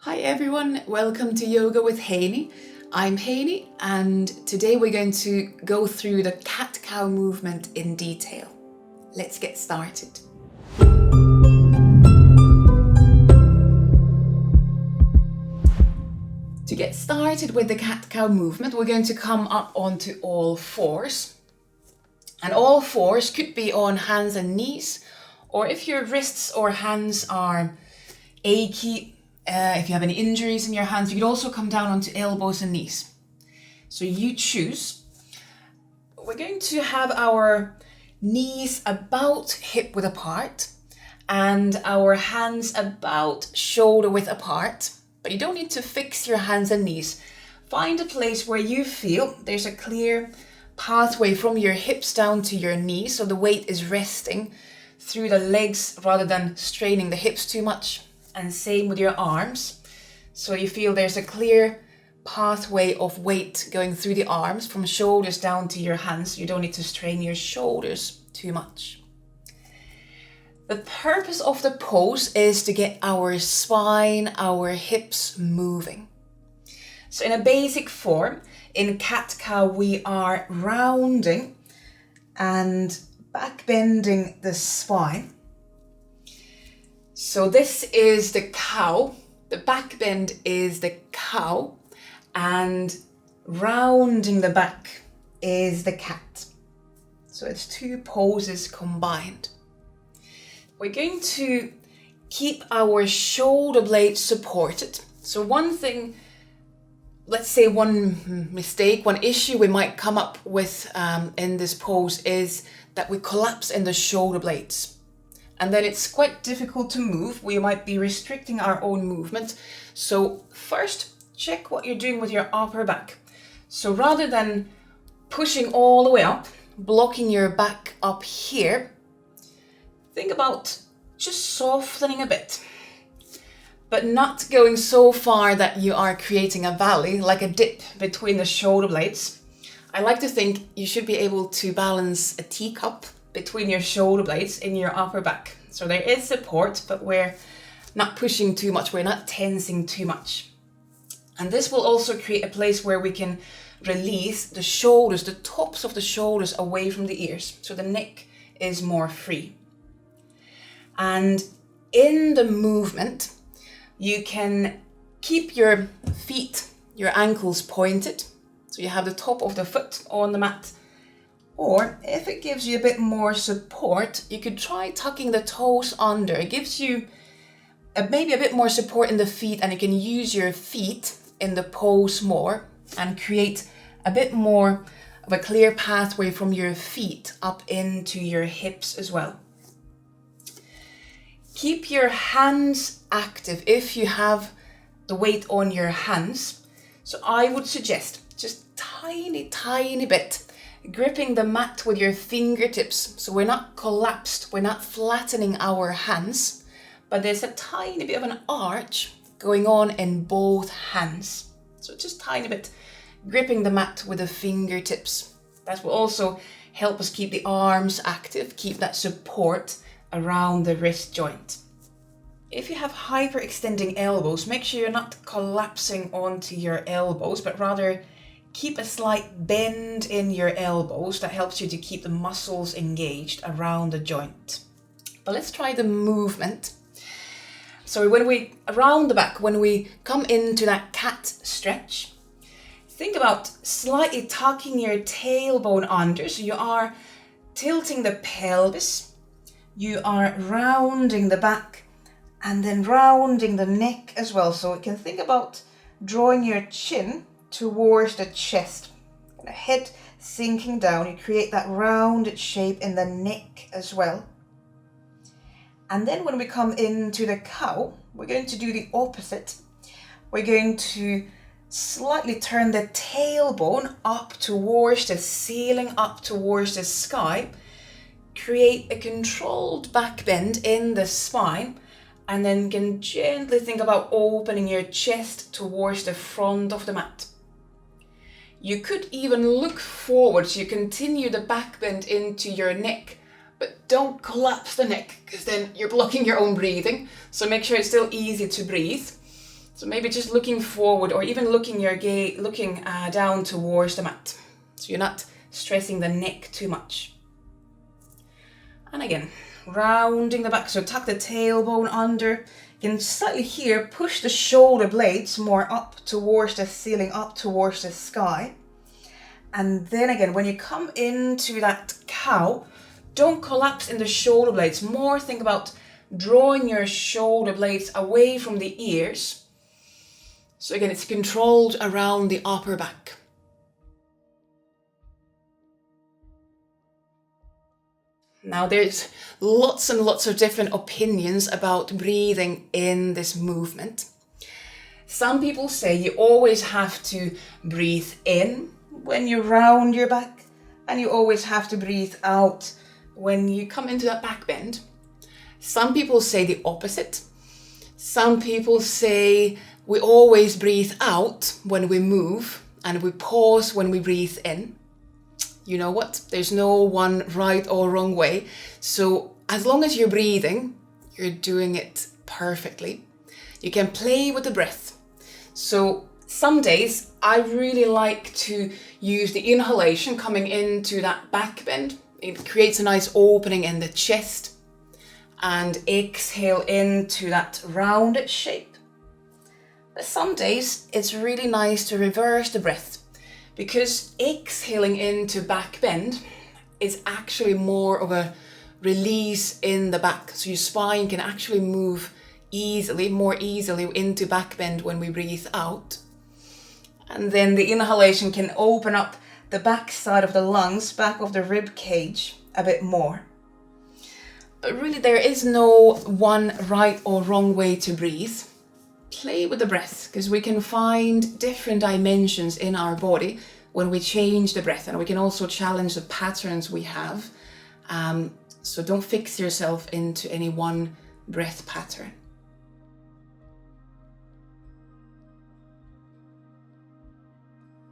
Hi everyone, welcome to Yoga with Heini. I'm Heini and today we're going to go through the cat-cow movement in detail. Let's get started. To get started with the cat-cow movement, we're going to come up onto all fours. And all fours could be on hands and knees, or if your wrists or hands are achy, if you have any injuries in your hands, you could also come down onto elbows and knees. So you choose. We're going to have our knees about hip width apart and our hands about shoulder width apart. But you don't need to fix your hands and knees. Find a place where you feel there's a clear pathway from your hips down to your knees, so the weight is resting through the legs rather than straining the hips too much. And same with your arms. So you feel there's a clear pathway of weight going through the arms from shoulders down to your hands. You don't need to strain your shoulders too much. The purpose of the pose is to get our spine, our hips moving. So in a basic form, in cat-cow, we are rounding and back bending the spine. So this is the cow, the back bend is the cow, and rounding the back is the cat. So it's two poses combined. We're going to keep our shoulder blades supported. So one thing, let's say one mistake, one issue we might come up with in this pose is that we collapse in the shoulder blades. And then it's quite difficult to move. We might be restricting our own movement. So first, check what you're doing with your upper back. So rather than pushing all the way up, blocking your back up here, think about just softening a bit, but not going so far that you are creating a valley, like a dip between the shoulder blades. I like to think you should be able to balance a teacup between your shoulder blades in your upper back. So there is support, but we're not pushing too much, we're not tensing too much. And this will also create a place where we can release the shoulders, the tops of the shoulders away from the ears, so the neck is more free. And in the movement, you can keep your feet, your ankles pointed, so you have the top of the foot on the mat. Or if it gives you a bit more support, you could try tucking the toes under. It gives you maybe a bit more support in the feet, and you can use your feet in the pose more and create a bit more of a clear pathway from your feet up into your hips as well. Keep your hands active if you have the weight on your hands. So I would suggest just tiny bit gripping the mat with your fingertips, so we're not collapsed, we're not flattening our hands, but there's a tiny bit of an arch going on in both hands. So just tiny bit gripping the mat with the fingertips. That will also help us keep the arms active, keep that support around the wrist joint. If you have hyperextending elbows, make sure you're not collapsing onto your elbows, but rather keep a slight bend in your elbows. That helps you to keep the muscles engaged around the joint. But let's try the movement. So when we, around the back, when we come into that cat stretch, think about slightly tucking your tailbone under. So you are tilting the pelvis, you are rounding the back, and then rounding the neck as well. So you can think about drawing your chin towards the chest, and the head sinking down. You create that rounded shape in the neck as well. And then when we come into the cow, we're going to do the opposite. We're going to slightly turn the tailbone up towards the ceiling, up towards the sky. Create a controlled back bend in the spine, and then can gently think about opening your chest towards the front of the mat. You could even look forward, so you continue the back bend into your neck, but don't collapse the neck, because then you're blocking your own breathing. So make sure it's still easy to breathe. So maybe just looking forward, or even looking down towards the mat. So you're not stressing the neck too much. And again, rounding the back. So tuck the tailbone under. You can slightly here push the shoulder blades more up towards the ceiling, up towards the sky. And then again, when you come into that cow, don't collapse in the shoulder blades. More think about drawing your shoulder blades away from the ears. So again, it's controlled around the upper back. Now there's lots and lots of different opinions about breathing in this movement. Some people say you always have to breathe in when you round your back, and you always have to breathe out when you come into that back bend. Some people say the opposite. Some people say we always breathe out when we move and we pause when we breathe in. You know what? There's no one right or wrong way. So as long as you're breathing, you're doing it perfectly. You can play with the breath. So some days I really like to use the inhalation coming into that back bend. It creates a nice opening in the chest, and exhale into that rounded shape. But some days it's really nice to reverse the breath, because exhaling into back bend is actually more of a release in the back. So your spine can actually move more easily into back bend when we breathe out. And then the inhalation can open up the back side of the lungs, back of the rib cage a bit more. But really there is no one right or wrong way to breathe. Play with the breath, because we can find different dimensions in our body when we change the breath, and we can also challenge the patterns we have. So don't fix yourself into any one breath pattern.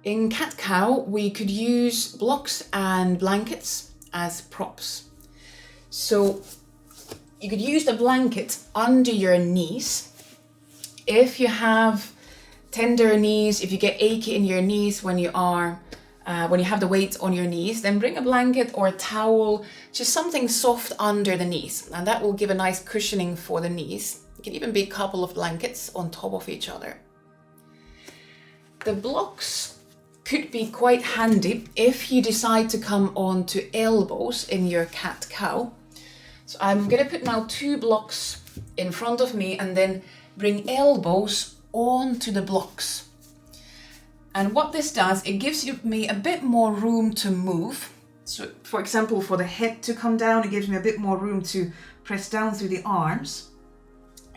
In cat-cow, we could use blocks and blankets as props. So you could use the blanket under your knees. If you have tender knees, if you get achy in your knees when you have the weight on your knees, then bring a blanket or a towel, just something soft under the knees, and that will give a nice cushioning for the knees. It can even be a couple of blankets on top of each other. The blocks could be quite handy if you decide to come onto elbows in your cat-cow. So I'm going to put now 2 blocks in front of me and then bring elbows onto the blocks. And what this does, it gives me a bit more room to move. So for example, for the head to come down, it gives me a bit more room to press down through the arms.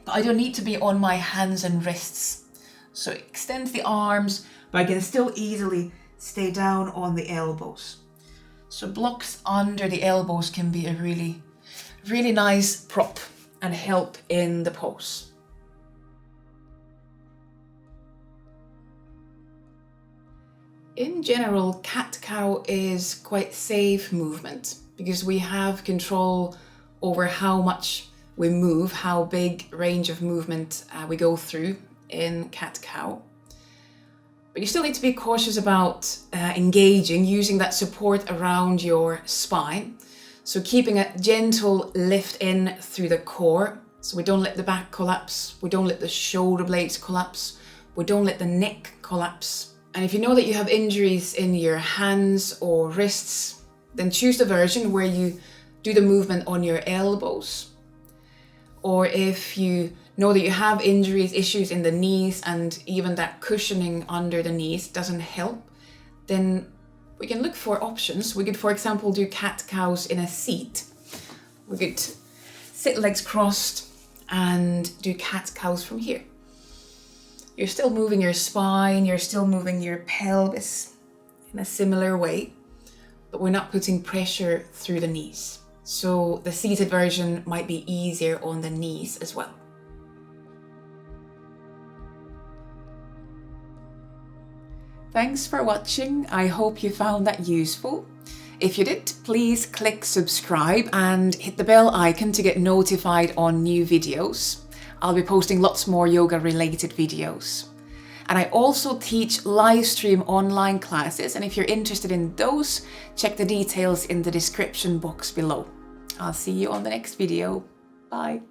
But I don't need to be on my hands and wrists. So it extends the arms, but I can still easily stay down on the elbows. So blocks under the elbows can be a really, really nice prop and help in the pose. In general, cat-cow is quite safe movement because we have control over how much we move, how big range of movement we go through in cat-cow. But you still need to be cautious about engaging, using that support around your spine. So keeping a gentle lift in through the core. So we don't let the back collapse. We don't let the shoulder blades collapse. We don't let the neck collapse. And if you know that you have injuries in your hands or wrists, then choose the version where you do the movement on your elbows. Or if you know that you have injuries, issues in the knees, and even that cushioning under the knees doesn't help, then we can look for options. We could, for example, do cat-cows in a seat. We could sit legs crossed and do cat-cows from here. You're still moving your spine, you're still moving your pelvis in a similar way, but we're not putting pressure through the knees. So the seated version might be easier on the knees as well. Thanks for watching. I hope you found that useful. If you did, please click subscribe and hit the bell icon to get notified on new videos. I'll be posting lots more yoga related videos. And I also teach live stream online classes, and if you're interested in those, check the details in the description box below. I'll see you on the next video. Bye.